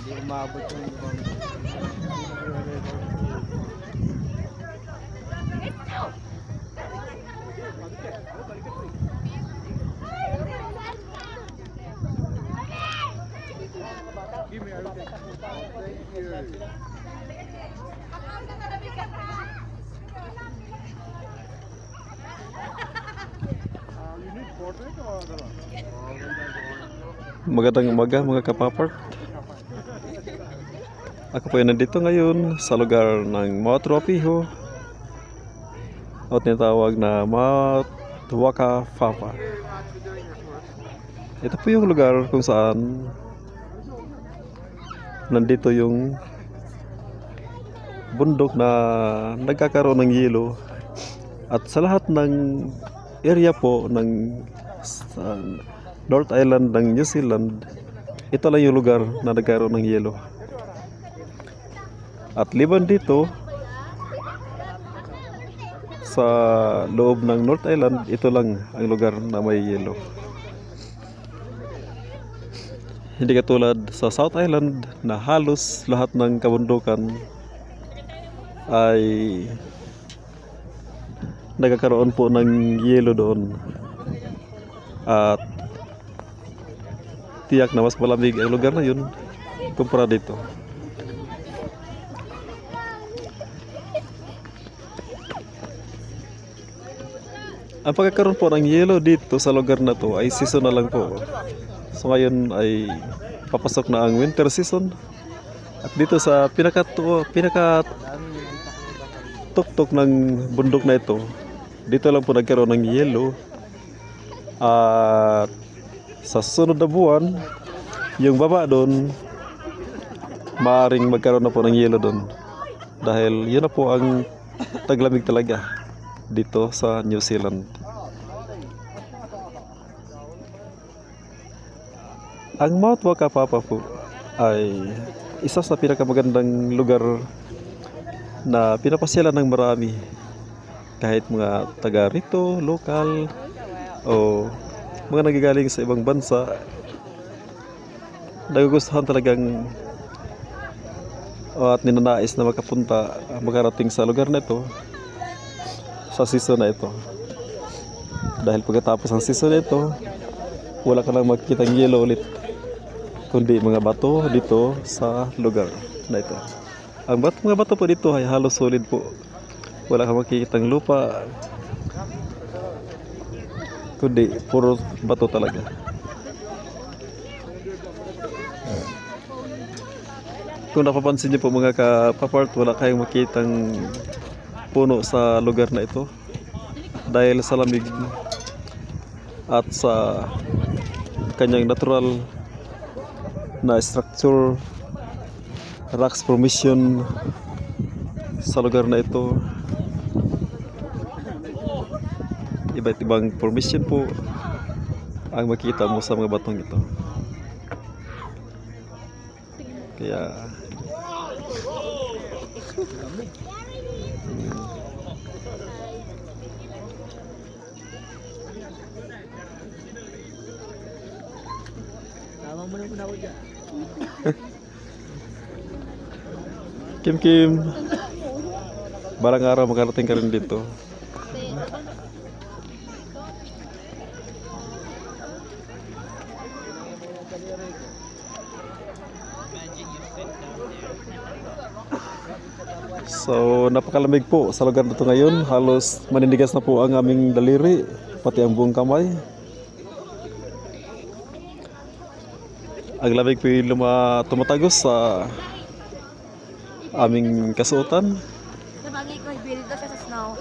Hindi umabot yung ibang Magandang umaga mga kapapart. Ako po ay nandito ngayon sa lugar ng Mount Ruapiho o tinatawag na Mount Waka Papa. Ito po yung lugar kung saan nandito yung bundok na nagkakaroon ng yelo, at sa lahat ng area po ng North Island ng New Zealand, ito lang yung lugar na nagkaroon ng yelo. At liban dito sa loob ng North Island, ito lang ang lugar na may yelo. Hindi katulad sa South Island na halos lahat ng kabundukan ay nagkakaroon po ng yelo doon, at tiyak na mas malamig ang lugar na yun kumpara dito. Ang pagkakaroon po ng yelo dito sa lugar na to ay seasonal lang po. So ngayon ay papasok na ang winter season, at dito sa pinakatuktok ng bundok na ito, dito lang po nagkaroon ng yelo. At sa susunod na buwan, yung baba doon, maaaring magkaroon na po ng yelo doon, dahil yun na po ang taglamig talaga dito sa New Zealand. Ang Mount Waka Papa po ay isa sa pinakamagandang lugar na pinapasyalan ng marami, kahit mga taga rito, lokal, o mga nagagaling sa ibang bansa. Nagugustuhan talagang at ninanais na makarating sa lugar na ito sa season na ito, dahil pagkatapos ng season na ito, wala ka lang makikitang yelo ulit, kundi mga bato dito sa lugar na ito. Ang mga bato po dito ay halos solid po, wala kang makikitang lupa, kundi puro bato talaga. Kung napapansin niyo po mga kapapart, wala kayong makitang puno sa lugar na ito dahil sa lamig at sa kanyang natural na structure, rocks formation sa lugar na ito. Iba't ibang formation po ang makita mo sa mga batong ito. Kaya tama mo na ako dyan. Kim Kim, balang araw makarating ka rin dito. So napakalamig po sa lugar na ito ngayon, halos maninigas na po ang aming daliri, pati ang buong kamay. Ang lamig po yung tumatagos sa aming kasuotan. Sabagay ko, build siya sa snow.